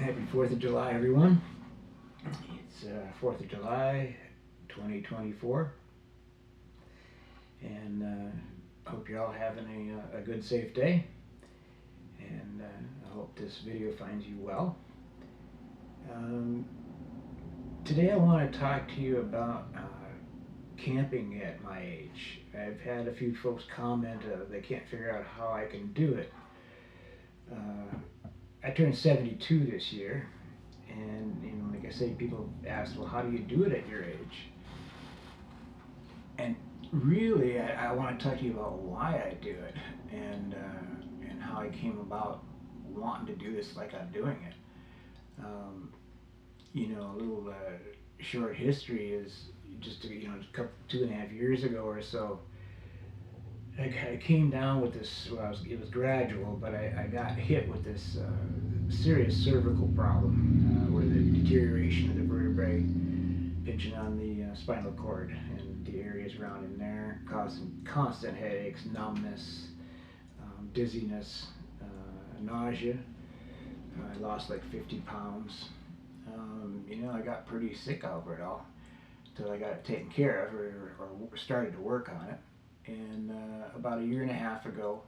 Happy 4th of July, everyone. It's 4th of July, 2024, and I hope you're all having a good, safe day, and I hope this video finds you well. Um, Today I want to talk to you about camping at my age. I've had a few folks comment they can't figure out how I can do it. I turned 72 this year, and like I say, people ask, well, how do you do it at your age? And really, I want to talk to you about why I do it, and how I came about wanting to do this like I'm doing it. A little short history is just a couple 2.5 years ago or so. I came down with this. Well, it was gradual, but I got hit with this serious cervical problem, where the deterioration of the vertebrae pinching on the spinal cord and the areas around in there, causing constant headaches, numbness, dizziness, nausea. I lost like 50 pounds. I got pretty sick over it all until I got it taken care of or started to work on it. And about 1.5 years ago,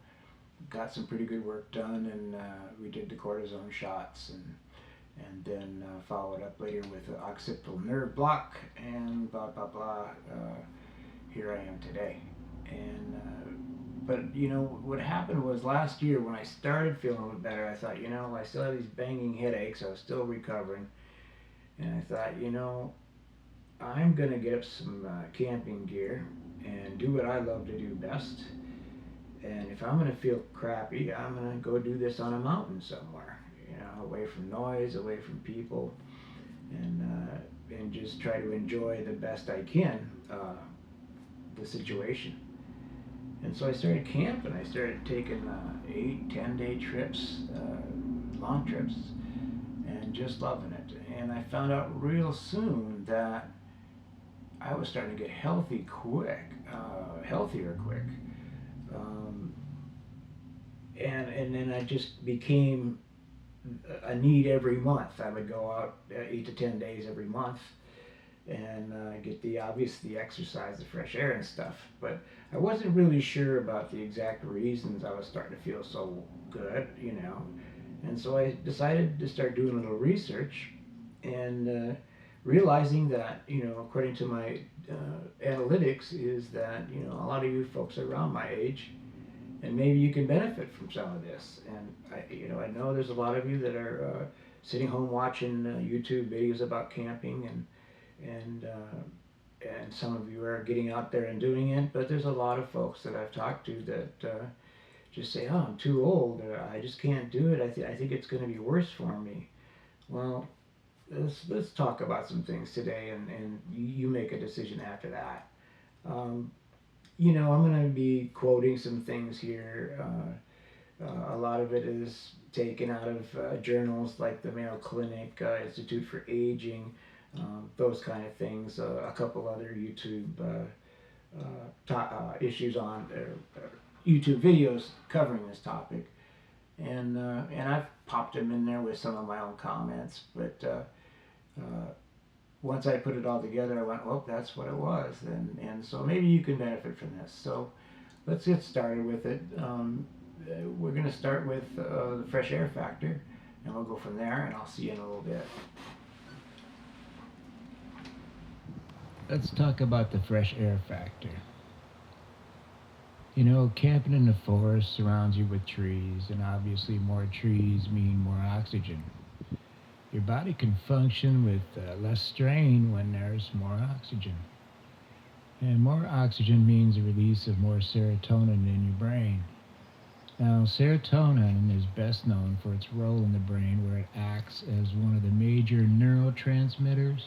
got some pretty good work done, and we did the cortisone shots, and then followed up later with an occipital nerve block, and blah blah blah. Here I am today. And but what happened was last year when I started feeling a little better, I thought, I still have these banging headaches. I was still recovering, and I thought, I'm gonna get up some camping gear and do what I love to do best. And if I'm gonna feel crappy, I'm gonna go do this on a mountain somewhere, away from noise, away from people, and just try to enjoy the best I can the situation. And so I started camping. I started taking 8-10 day trips, long trips, and just loving it. And I found out real soon that I was starting to get healthier quick. And then I just became a need every month. I would go out 8 to 10 days every month and get the exercise, the fresh air and stuff. But I wasn't really sure about the exact reasons I was starting to feel so good, And so I decided to start doing a little research, and realizing that, according to my analytics, is that, a lot of you folks are around my age, and maybe you can benefit from some of this. And I know there's a lot of you that are sitting home watching YouTube videos about camping, and some of you are getting out there and doing it. But there's a lot of folks that I've talked to that just say, "Oh, I'm too old. I just can't do it. I think it's going to be worse for me." Well, let's talk about some things today, and you make a decision after that. I'm going to be quoting some things here. A lot of it is taken out of journals like the Mayo Clinic, Institute for Aging, those kind of things. A couple other YouTube issues on YouTube videos covering this topic, and I've popped them in there with some of my own comments. But once I put it all together, I went, "Oh, that's what it was," and so maybe you can benefit from this. So let's get started with it. We're going to start with the fresh air factor, and we'll go from there, and I'll see you in a little bit. Let's talk about the fresh air factor. Camping in the forest surrounds you with trees, and obviously more trees mean more oxygen. Your body can function with less strain when there's more oxygen. And more oxygen means a release of more serotonin in your brain. Now, serotonin is best known for its role in the brain, where it acts as one of the major neurotransmitters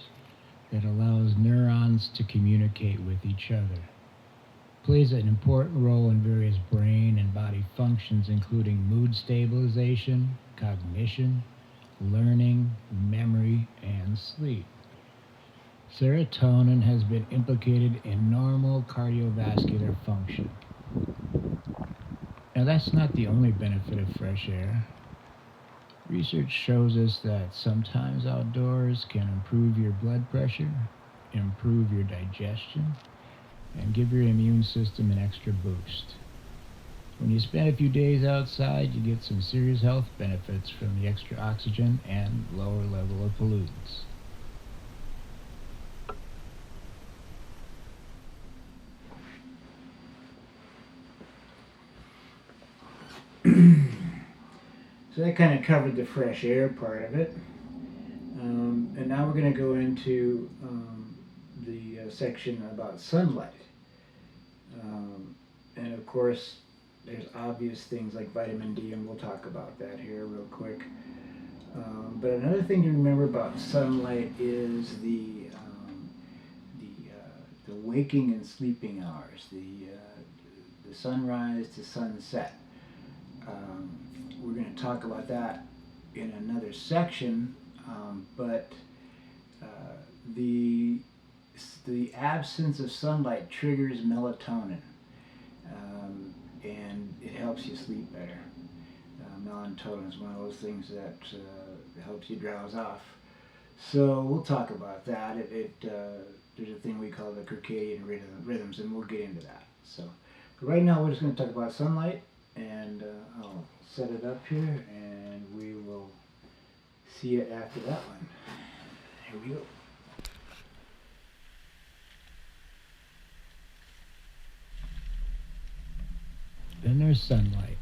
that allows neurons to communicate with each other. It plays an important role in various brain and body functions, including mood stabilization, cognition, learning, memory, and sleep. Serotonin has been implicated in normal cardiovascular function. Now, that's not the only benefit of fresh air. Research shows us that sometimes outdoors can improve your blood pressure, improve your digestion, and give your immune system an extra boost. When you spend a few days outside, you get some serious health benefits from the extra oxygen and lower level of pollutants. So that kind of covered the fresh air part of it. And now we're going to go into the section about sunlight. And of course, there's obvious things like vitamin D, and we'll talk about that here real quick. But another thing to remember about sunlight is the waking and sleeping hours, the sunrise to sunset. Um, we're going to talk about that in another section, but uh, the the absence of sunlight triggers melatonin, and it helps you sleep better. Melatonin is one of those things that helps you drowse off. So we'll talk about that. There's a thing we call the circadian rhythms, and we'll get into that. So, but right now we're just going to talk about sunlight, and I'll set it up here, and we will see it after that one. Here we go. Then there's sunlight.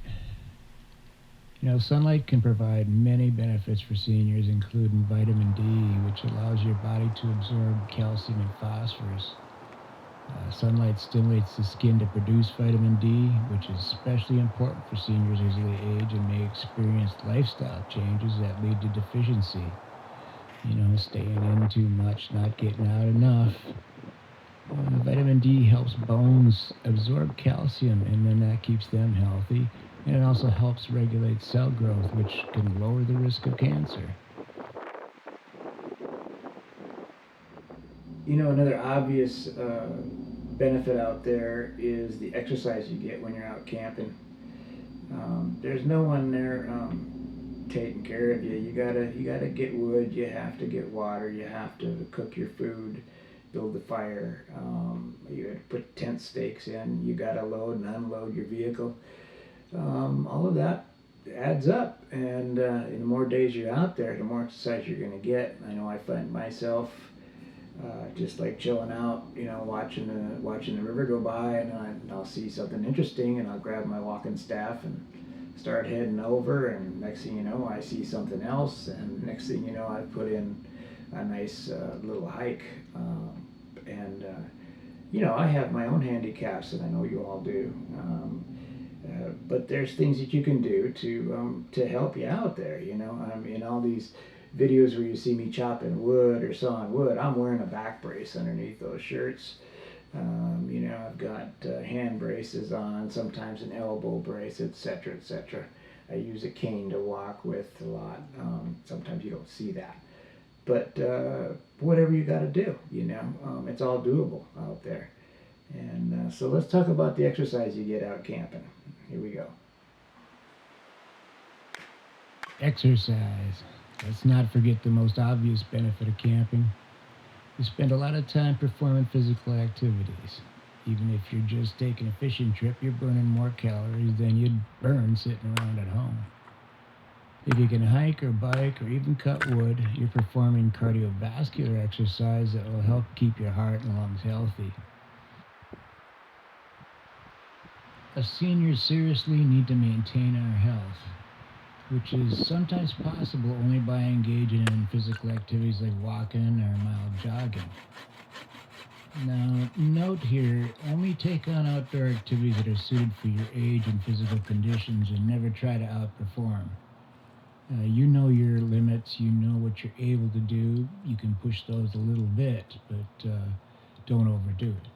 Sunlight can provide many benefits for seniors, including vitamin D, which allows your body to absorb calcium and phosphorus. Sunlight stimulates the skin to produce vitamin D, which is especially important for seniors as they age and may experience lifestyle changes that lead to deficiency. Staying in too much, not getting out enough. Vitamin D helps bones absorb calcium, and then that keeps them healthy. And it also helps regulate cell growth, which can lower the risk of cancer. Another obvious benefit out there is the exercise you get when you're out camping. There's no one there taking care of you. You gotta get wood. You have to get water. You have to cook your food, build the fire. You got to put tent stakes in. You gotta load and unload your vehicle. All of that adds up, and the more days you're out there, the more exercise you're going to get. I know I find myself just like chilling out, watching the river go by, and I'll see something interesting, and I'll grab my walking staff and start heading over, and next thing you know, I see something else, and next thing you know, I put in a nice little hike, and I have my own handicaps, and I know you all do. But there's things that you can do to help you out there. In all these videos where you see me chopping wood or sawing wood, I'm wearing a back brace underneath those shirts. I've got hand braces on, sometimes an elbow brace, etc., etc. I use a cane to walk with a lot. Sometimes you don't see that, but whatever you got to do, it's all doable out there. And so let's talk about the exercise you get out camping. Here we go. Exercise. Let's not forget the most obvious benefit of camping. You spend a lot of time performing physical activities. Even if you're just taking a fishing trip, you're burning more calories than you'd burn sitting around at home. If you can hike or bike or even cut wood, you're performing cardiovascular exercise that will help keep your heart and lungs healthy. Us seniors seriously need to maintain our health, which is sometimes possible only by engaging in physical activities like walking or mild jogging. Now, note here, only take on outdoor activities that are suited for your age and physical conditions, and never try to outperform. You know your limits, you know what you're able to do. You can push those a little bit, but don't overdo it.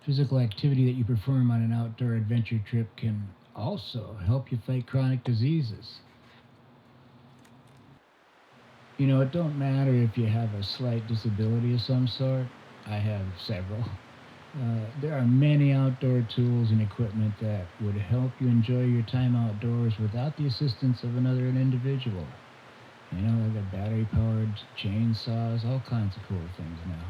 Physical activity that you perform on an outdoor adventure trip can also help you fight chronic diseases. It don't matter if you have a slight disability of some sort. I have several. There are many outdoor tools and equipment that would help you enjoy your time outdoors without the assistance of another individual. You know, like the battery powered chainsaws, all kinds of cool things now.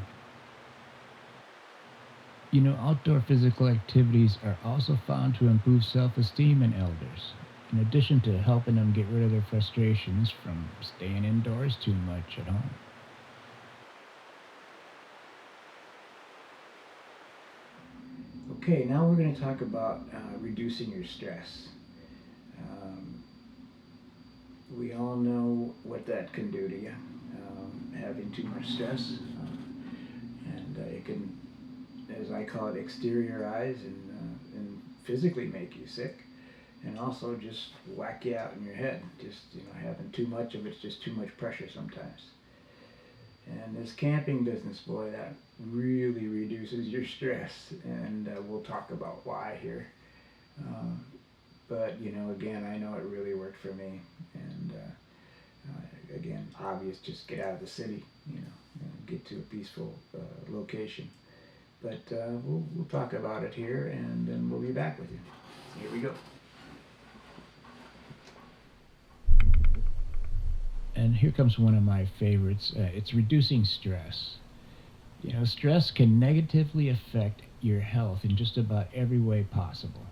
You know, outdoor physical activities are also found to improve self esteem in elders, in addition to helping them get rid of their frustrations from staying indoors too much at home. Okay, now we're going to talk about reducing your stress. Um, we all know what that can do to you, having too much stress. And it can, as I call it, exteriorize and physically make you sick. And also just whack you out in your head. Just, you know, having too much of it's just too much pressure sometimes. And this camping business, boy, that really reduces your stress. And we'll talk about why here. Um, but, you know, again, I know it really worked for me. And again, obvious, just get out of the city, you know, and get to a peaceful location. But we'll talk about it here, and then we'll be back with you. Here we go. And here comes one of my favorites. It's reducing stress. You know, stress can negatively affect your health in just about every way possible.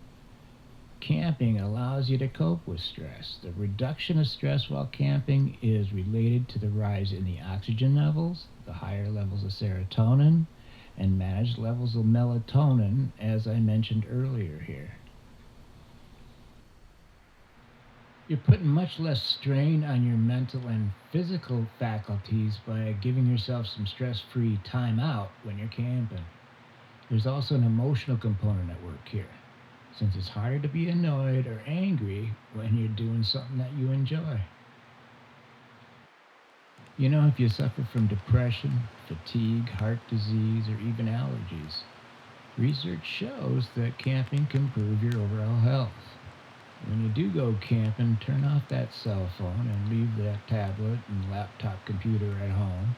Camping allows you to cope with stress. The reduction of stress while camping is related to the rise in the oxygen levels, the higher levels of serotonin, and managed levels of melatonin, as I mentioned earlier here. You're putting much less strain on your mental and physical faculties by giving yourself some stress free time out when you're camping. There's also an emotional component at work here, since it's harder to be annoyed or angry when you're doing something that you enjoy. You know, if you suffer from depression, fatigue, heart disease, or even allergies, research shows that camping can improve your overall health. When you do go camping, turn off that cell phone and leave that tablet and laptop computer at home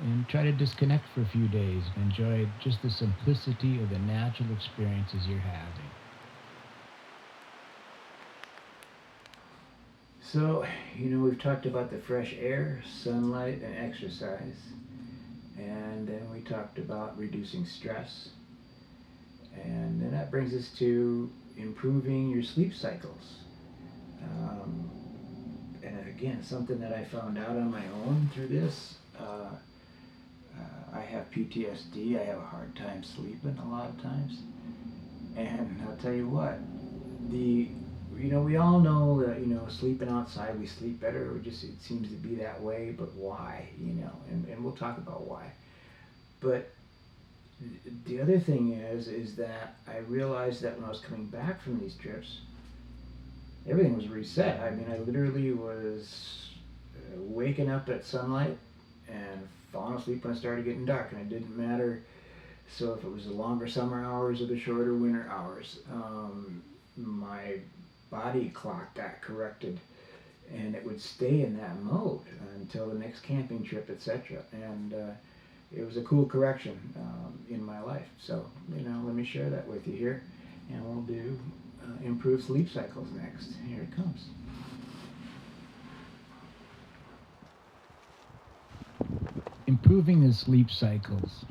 and try to disconnect for a few days and enjoy just the simplicity of the natural experiences you're having. So, you know, we've talked about the fresh air, sunlight, and exercise. And then we talked about reducing stress. And then that brings us to improving your sleep cycles. Um, and again, something that I found out on my own through this. I have PTSD. I have a hard time sleeping a lot of times. And I'll tell you what, the you know, we all know that, you know, sleeping outside we sleep better. Or just it seems to be that way, but why? You know, and we'll talk about why. But the other thing is that I realized that when I was coming back from these trips, everything was reset. I mean, I literally was waking up at sunlight and falling asleep when it started getting dark, and it didn't matter. So if it was the longer summer hours or the shorter winter hours, my body clock got corrected, and it would stay in that mode until the next camping trip, etc. And it was a cool correction in my life. So, you know, let me share that with you here, and we'll do improved sleep cycles next. Here it comes. Improving the sleep cycles.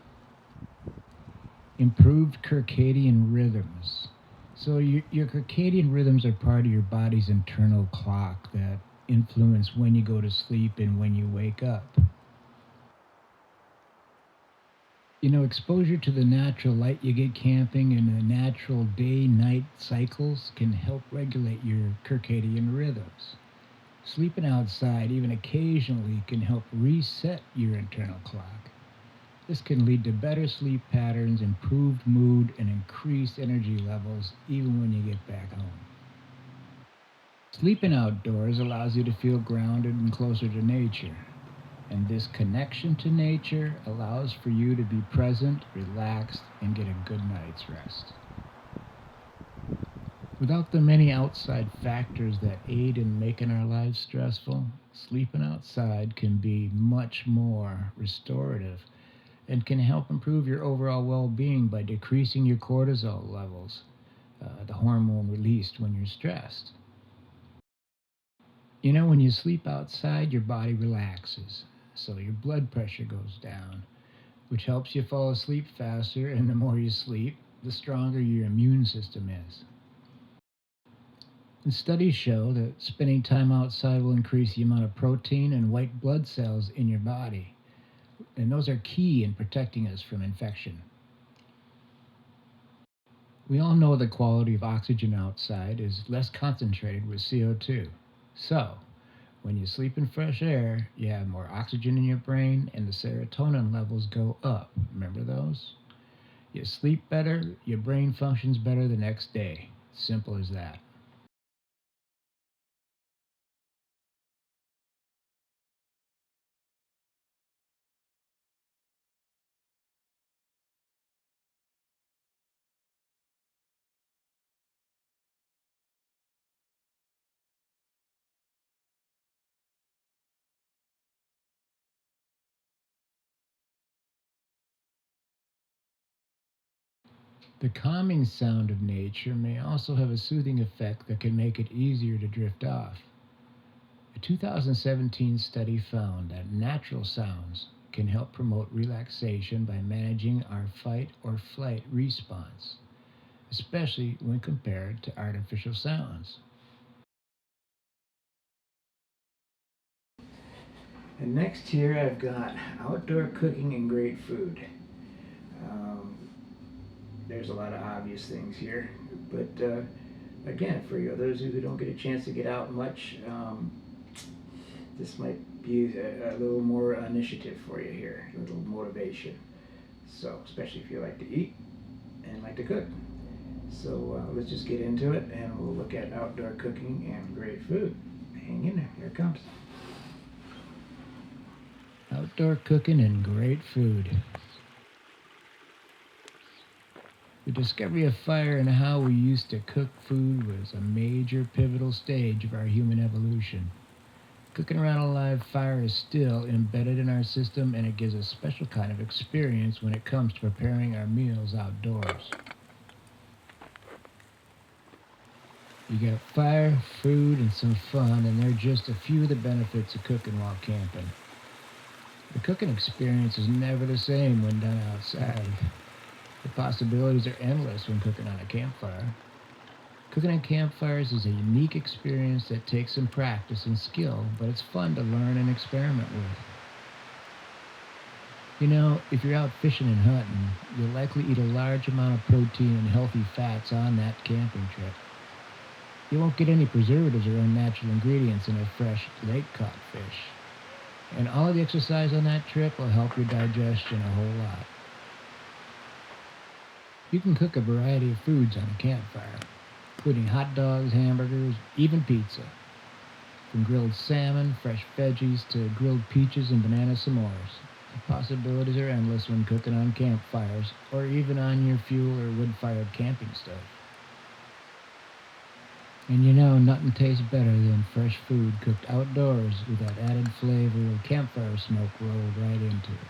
Improved circadian rhythms. So your circadian rhythms are part of your body's internal clock that influence when you go to sleep and when you wake up. You know, exposure to the natural light you get camping and the natural day night cycles can help regulate your circadian rhythms. Sleeping outside, even occasionally, can help reset your internal clock. This can lead to better sleep patterns, improved mood, and increased energy levels even when you get back home. Sleeping outdoors allows you to feel grounded and closer to nature. And this connection to nature allows for you to be present, relaxed, and get a good night's rest. Without the many outside factors that aid in making our lives stressful, sleeping outside can be much more restorative and can help improve your overall well-being by decreasing your cortisol levels, the hormone released when you're stressed. You know, when you sleep outside, your body relaxes, so your blood pressure goes down, which helps you fall asleep faster, and the more you sleep, the stronger your immune system is. And studies show that spending time outside will increase the amount of protein and white blood cells in your body, and those are key in protecting us from infection. We all know the quality of oxygen outside is less concentrated with CO2. So, when you sleep in fresh air, you have more oxygen in your brain and the serotonin levels go up. Remember those? You sleep better, your brain functions better the next day. Simple as that. The calming sound of nature may also have a soothing effect that can make it easier to drift off. A 2017 study found that natural sounds can help promote relaxation by managing our fight or flight response, especially when compared to artificial sounds. And next here I've got outdoor cooking and great food. Um, there's a lot of obvious things here, but again, for those who don't get a chance to get out much, this might be a little more initiative for you here, a little motivation. So, especially if you like to eat and like to cook. So let's just get into it, and we'll look at outdoor cooking and great food. Hang in there. Here it comes. Outdoor cooking and great food. The discovery of fire and how we used to cook food was a major pivotal stage of our human evolution. Cooking around a live fire is still embedded in our system, and it gives a special kind of experience when it comes to preparing our meals outdoors. You got fire, food, and some fun, and they're just a few of the benefits of cooking while camping. The cooking experience is never the same when done outside. The possibilities are endless when cooking on a campfire. Cooking on campfires is a unique experience that takes some practice and skill, but it's fun to learn and experiment with. You know, if you're out fishing and hunting, you'll likely eat a large amount of protein and healthy fats on that camping trip. You won't get any preservatives or unnatural ingredients in a fresh lake caught fish. And all of the exercise on that trip will help your digestion a whole lot. You can cook a variety of foods on a campfire, including hot dogs, hamburgers, even pizza. From grilled salmon, fresh veggies, to grilled peaches and banana s'mores. The possibilities are endless when cooking on campfires, or even on your fuel or wood-fired camping stove. And you know, nothing tastes better than fresh food cooked outdoors with that added flavor of campfire smoke rolled right into it.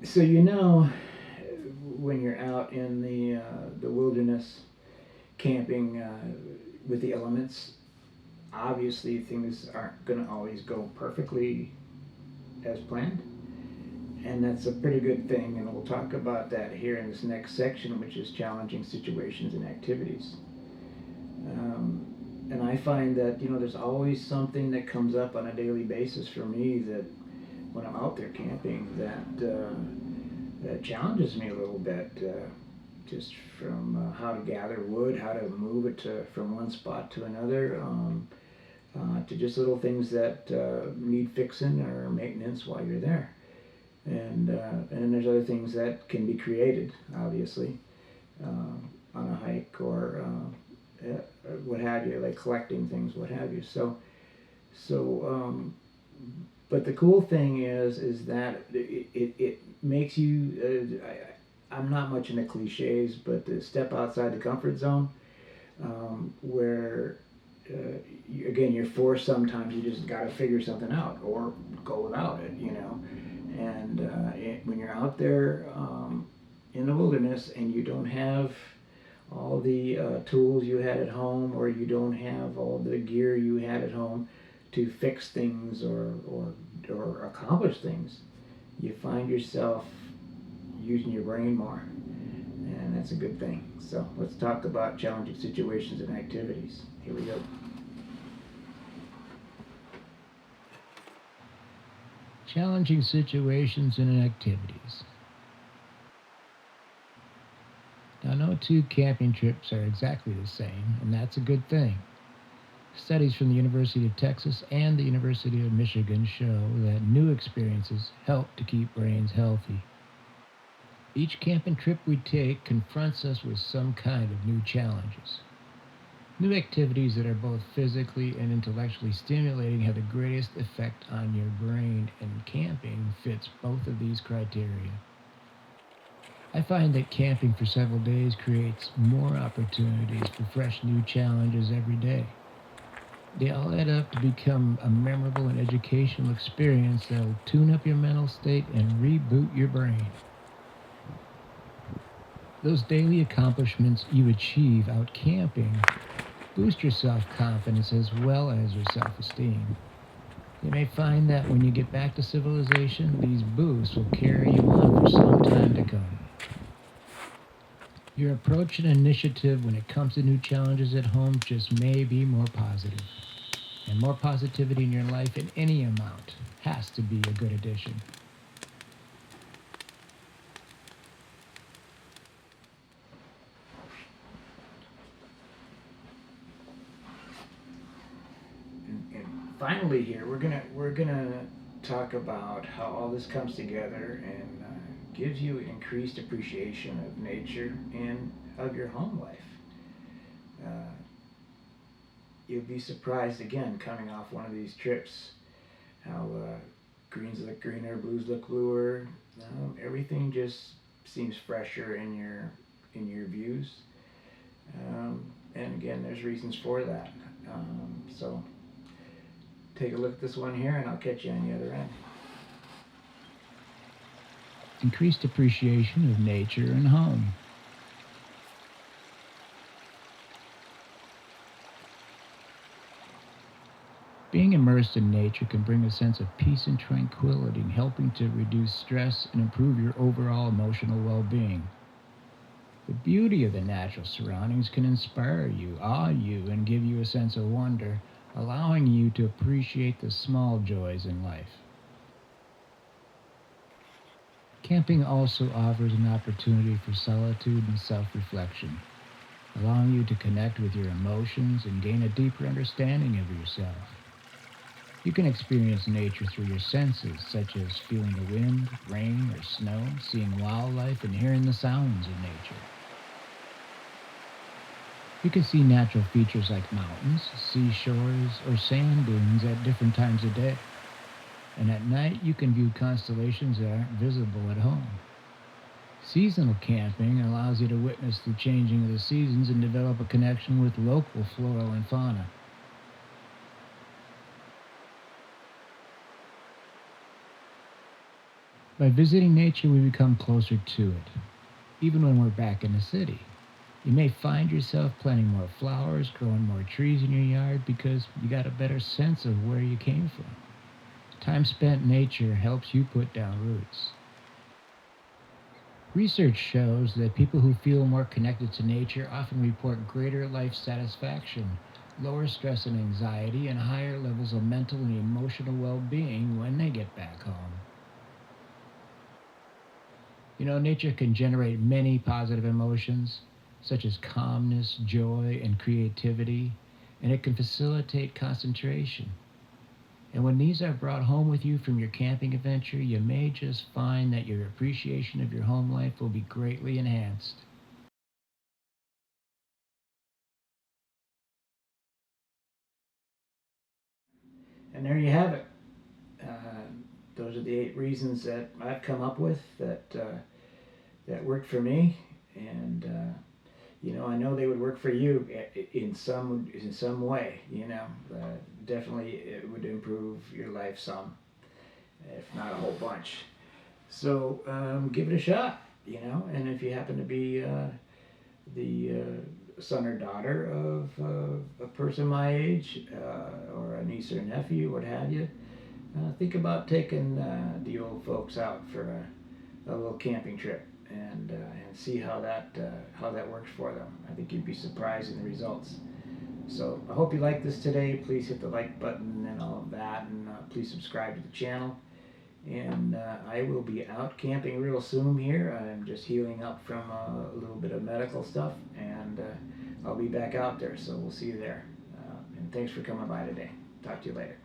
So you know, when you're out in the wilderness camping with the elements, obviously things aren't going to always go perfectly as planned, and that's a pretty good thing. And we'll talk about that here in this next section, which is challenging situations and activities. Um, and I find that there's always something that comes up on a daily basis for me that when I'm out there camping that challenges me a little bit, just from how to gather wood, how to move it from one spot to another, to just little things that need fixing or maintenance while you're there. And then there's other things that can be created, obviously, on a hike or what have you, like collecting things, what have you. So, but the cool thing is that it makes you. I'm not much into cliches, but to step outside the comfort zone, where again, you're forced sometimes. You just got to figure something out or go without it, you know. And when you're out there in the wilderness and you don't have all the tools you had at home, or you don't have all the gear you had at home to fix things or accomplish things, you find yourself using your brain more, and that's a good thing. So let's talk about challenging situations and activities. Here we go. Challenging situations and activities. Now, no two camping trips are exactly the same, and that's a good thing. Studies from the University of Texas and the University of Michigan show that new experiences help to keep brains healthy. Each camping trip we take confronts us with some kind of new challenges. New activities that are both physically and intellectually stimulating have the greatest effect on your brain, and camping fits both of these criteria. I find that camping for several days creates more opportunities for fresh new challenges every day. They all add up to become a memorable and educational experience that'll tune up your mental state and reboot your brain. Those daily accomplishments you achieve out camping boost your self confidence as well as your self esteem. You may find that when you get back to civilization, these boosts will carry you on for some time to come. Your approach and initiative when it comes to new challenges at home just may be more positive. And more positivity in your life in any amount has to be a good addition. And finally, here we're gonna talk about how all this comes together and gives you increased appreciation of nature and of your home life. Uh, you'll be surprised again coming off one of these trips how greens look greener, blues look bluer. Everything just seems fresher in your views. And again, there's reasons for that. So take a look at this one here, and I'll catch you on the other end. Increased appreciation of nature and home. Being immersed in nature can bring a sense of peace and tranquility, helping to reduce stress and improve your overall emotional well being. The beauty of the natural surroundings can inspire you, awe you, and give you a sense of wonder, allowing you to appreciate the small joys in life. Camping also offers an opportunity for solitude and self reflection, allowing you to connect with your emotions and gain a deeper understanding of yourself. You can experience nature through your senses, such as feeling the wind, rain, or snow, seeing wildlife, and hearing the sounds of nature. You can see natural features like mountains, seashores, or sand dunes at different times of day. And at night, you can view constellations that aren't visible at home. Seasonal camping allows you to witness the changing of the seasons and develop a connection with local flora and fauna. By visiting nature, we become closer to it, even when we're back in the city. You may find yourself planting more flowers, growing more trees in your yard because you got a better sense of where you came from. Time spent in nature helps you put down roots. Research shows that people who feel more connected to nature often report greater life satisfaction, lower stress and anxiety, and higher levels of mental and emotional well being when they get back home. Nature can generate many positive emotions, such as calmness, joy, and creativity, and it can facilitate concentration. And when these are brought home with you from your camping adventure, you may just find that your appreciation of your home life will be greatly enhanced. And there you have it. Uh, those are the 8 reasons that I've come up with that that worked for me. And I know they would work for you in some way. Definitely it would improve your life some, if not a whole bunch. So give it a shot. And if you happen to be the son or daughter of a person my age, or a niece or nephew, what have you, think about taking the old folks out for a little camping trip, and see how that works for them. I think you'd be surprised in the results. So I hope you liked this today. Please hit the like button and all of that, and please subscribe to the channel. And I will be out camping real soon here. I'm just healing up from a little bit of medical stuff, and I'll be back out there. So we'll see you there. And thanks for coming by today. Talk to you later.